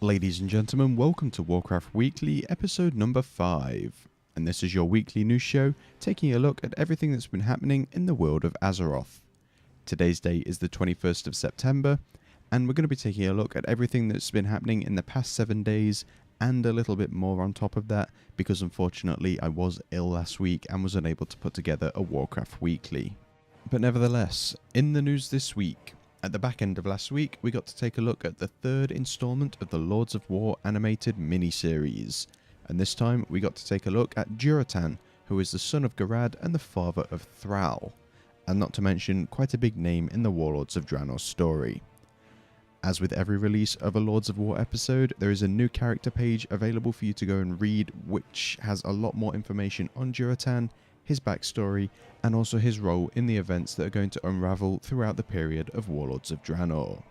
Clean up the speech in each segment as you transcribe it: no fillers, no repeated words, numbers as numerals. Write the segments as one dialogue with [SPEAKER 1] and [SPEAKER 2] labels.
[SPEAKER 1] Ladies and gentlemen, welcome to Warcraft Weekly, episode number 5. And this is your weekly news show, taking a look at everything that's been happening in the world of Azeroth. Today's date is the 21st of September, and we're going to be taking a look at everything that's been happening in the past 7 days, and a little bit more on top of that, because unfortunately I was ill last week and was unable to put together a Warcraft Weekly. But nevertheless, in the news this week, at the back end of last week, we got to take a look at the third installment of the Lords of War animated miniseries. And this time, we got to take a look at Durotan, who is the son of Garad and the father of Thrall. And not to mention, quite a big name in the Warlords of Draenor story. As with every release of a Lords of War episode, there is a new character page available for you to go and read, which has a lot more information on Durotan, his backstory, and also his role in the events that are going to unravel throughout the period of Warlords of Draenor.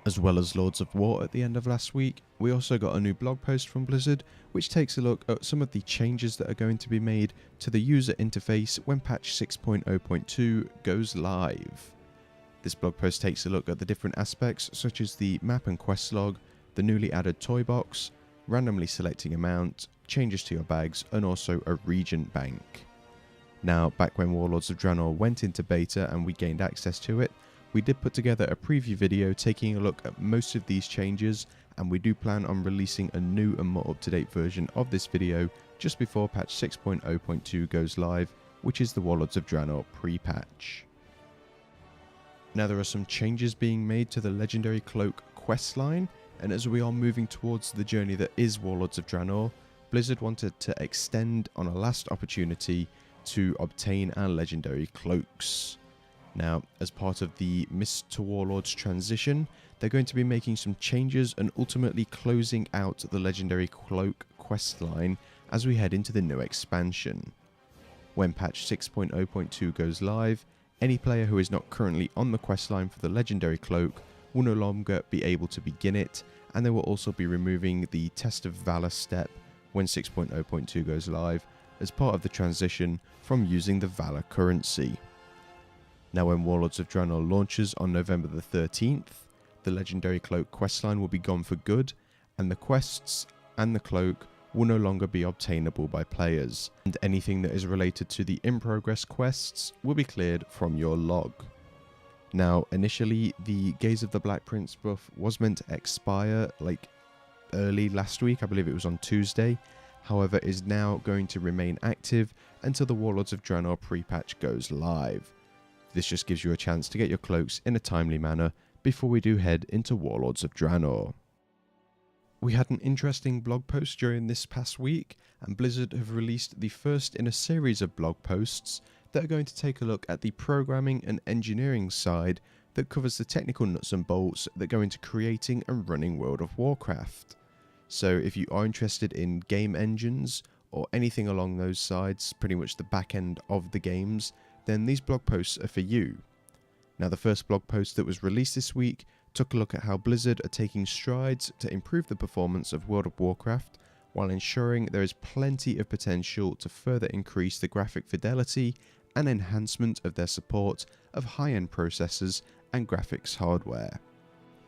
[SPEAKER 1] As well as Lords of War at the end of last week, we also got a new blog post from Blizzard, which takes a look at some of the changes that are going to be made to the user interface when patch 6.0.2 goes live. This blog post takes a look at the different aspects such as the map and quest log, the newly added toy box, randomly selecting a mount, changes to your bags, and also a regent bank. Now, back when Warlords of Draenor went into beta and we gained access to it, we did put together a preview video taking a look at most of these changes, and we do plan on releasing a new and more up-to-date version of this video just before patch 6.0.2 goes live, which is the Warlords of Draenor pre-patch. Now, there are some changes being made to the Legendary Cloak questline, and as we are moving towards the journey that is Warlords of Draenor, Blizzard wanted to extend on a last opportunity to obtain our legendary cloaks. Now, as part of the Mist to Warlords transition, they're going to be making some changes and ultimately closing out the legendary cloak questline as we head into the new expansion. When patch 6.0.2 goes live, any player who is not currently on the questline for the legendary cloak will no longer be able to begin it, and they will also be removing the Test of Valor step when 6.0.2 goes live, as part of the transition from using the Valor currency. Now, when Warlords of Draenor launches on November the 13th, the Legendary Cloak questline will be gone for good, and the quests and the cloak will no longer be obtainable by players, and anything that is related to the in-progress quests will be cleared from your log. Now, initially, the Gaze of the Black Prince buff was meant to expire early last week, I believe it was on Tuesday. However, is now going to remain active until the Warlords of Draenor pre-patch goes live. This just gives you a chance to get your cloaks in a timely manner before we do head into Warlords of Draenor. We had an interesting blog post during this past week, and Blizzard have released the first in a series of blog posts that are going to take a look at the programming and engineering side that covers the technical nuts and bolts that go into creating and running World of Warcraft. So if you are interested in game engines or anything along those sides, pretty much the back end of the games, then these blog posts are for you. Now, the first blog post that was released this week took a look at how Blizzard are taking strides to improve the performance of World of Warcraft while ensuring there is plenty of potential to further increase the graphic fidelity and enhancement of their support of high-end processors and graphics hardware.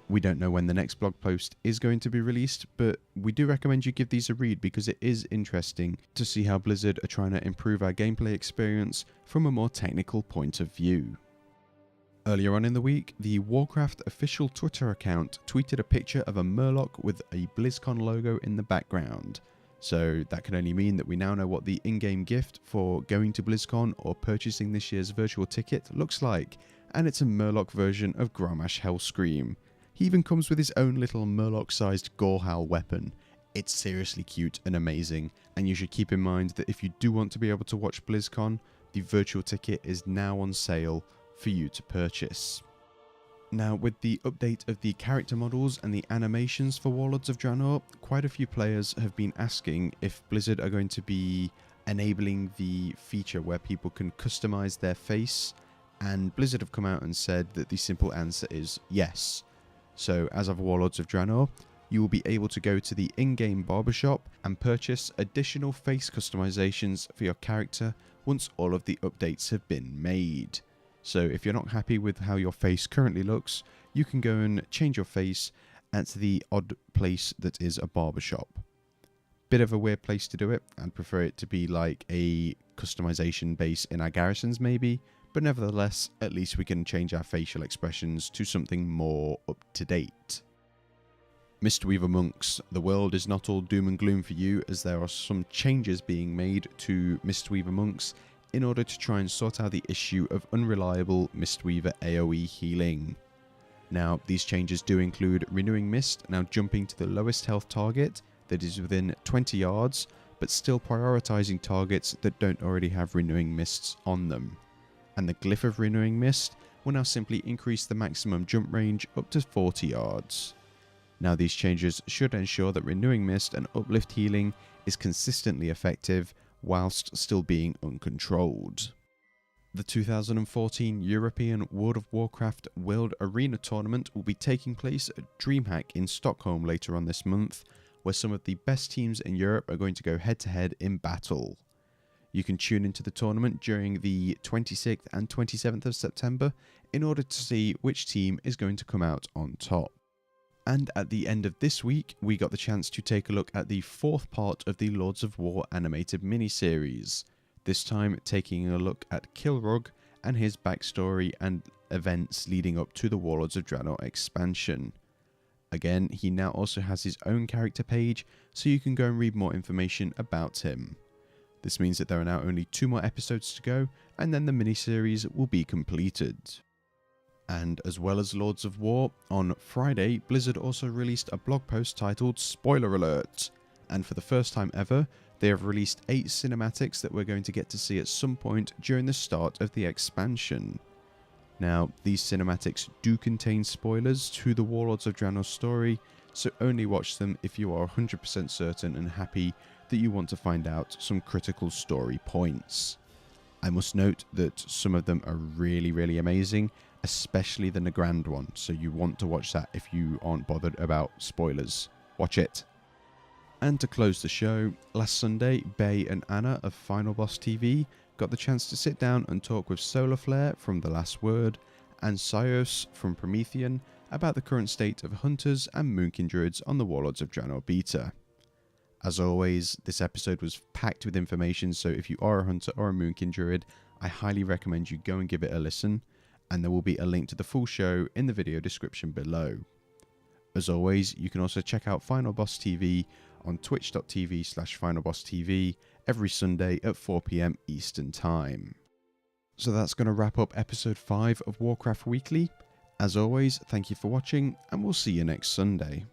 [SPEAKER 1] We don't know when the next blog post is going to be released, but we do recommend you give these a read because it is interesting to see how Blizzard are trying to improve our gameplay experience from a more technical point of view. Earlier on in the week, the Warcraft official Twitter account tweeted a picture of a Murloc with a Blizzcon logo in the background. So that can only mean that we now know what the in-game gift for going to Blizzcon or purchasing this year's virtual ticket looks like, and it's a Murloc version of Grommash Hellscream. He even comes with his own little Murloc-sized Gorehowl weapon. It's seriously cute and amazing, and you should keep in mind that if you do want to be able to watch BlizzCon, the virtual ticket is now on sale for you to purchase. Now, with the update of the character models and the animations for Warlords of Draenor, quite a few players have been asking if Blizzard are going to be enabling the feature where people can customize their face, and Blizzard have come out and said that the simple answer is yes. So, as of Warlords of Draenor, you will be able to go to the in-game barbershop and purchase additional face customizations for your character once all of the updates have been made. So if you're not happy with how your face currently looks, you can go and change your face at the odd place that is a barbershop. Bit of a weird place to do it. I'd prefer it to be like a customization base in our garrisons maybe, but nevertheless, at least we can change our facial expressions to something more up to date. Mistweaver Monks, the world is not all doom and gloom for you, as there are some changes being made to Mistweaver Monks in order to try and sort out the issue of unreliable Mistweaver AoE healing. Now, these changes do include Renewing Mist now jumping to the lowest health target that is within 20 yards, but still prioritizing targets that don't already have Renewing Mists on them. And the Glyph of Renewing Mist will now simply increase the maximum jump range up to 40 yards. Now, these changes should ensure that Renewing Mist and Uplift healing is consistently effective whilst still being uncontrolled. The 2014 European World of Warcraft World Arena Tournament will be taking place at DreamHack in Stockholm later on this month, where some of the best teams in Europe are going to go head to head in battle. You can tune into the tournament during the 26th and 27th of September in order to see which team is going to come out on top. And at the end of this week, we got the chance to take a look at the fourth part of the Lords of War animated miniseries, this time taking a look at Kilrog and his backstory and events leading up to the Warlords of Draenor expansion. Again, he now also has his own character page, so you can go and read more information about him. This means that there are now only 2 more episodes to go, and then the miniseries will be completed. And as well as Lords of War, on Friday, Blizzard also released a blog post titled Spoiler Alert. And for the first time ever, they have released 8 cinematics that we're going to get to see at some point during the start of the expansion. Now, these cinematics do contain spoilers to the Warlords of Draenor story, so only watch them if you are 100% certain and happy that you want to find out some critical story points. I must note that some of them are really amazing, especially the Nagrand one, so you want to watch that if you aren't bothered about spoilers. Watch it. And to close the show, last Sunday, Bay and Anna of Finalboss TV got the chance to sit down and talk with Solarflare from The Last Word and Sios from Promethean about the current state of Hunters and Moonkin Druids on the Warlords of Draenor beta. As always, this episode was packed with information, so if you are a Hunter or a Moonkin Druid, I highly recommend you go and give it a listen, and there will be a link to the full show in the video description below. As always, you can also check out Finalboss TV on twitch.tv/FinalbossTV every Sunday at 4 PM Eastern Time. So that's going to wrap up episode 5 of Warcraft Weekly. As always, thank you for watching, and we'll see you next Sunday.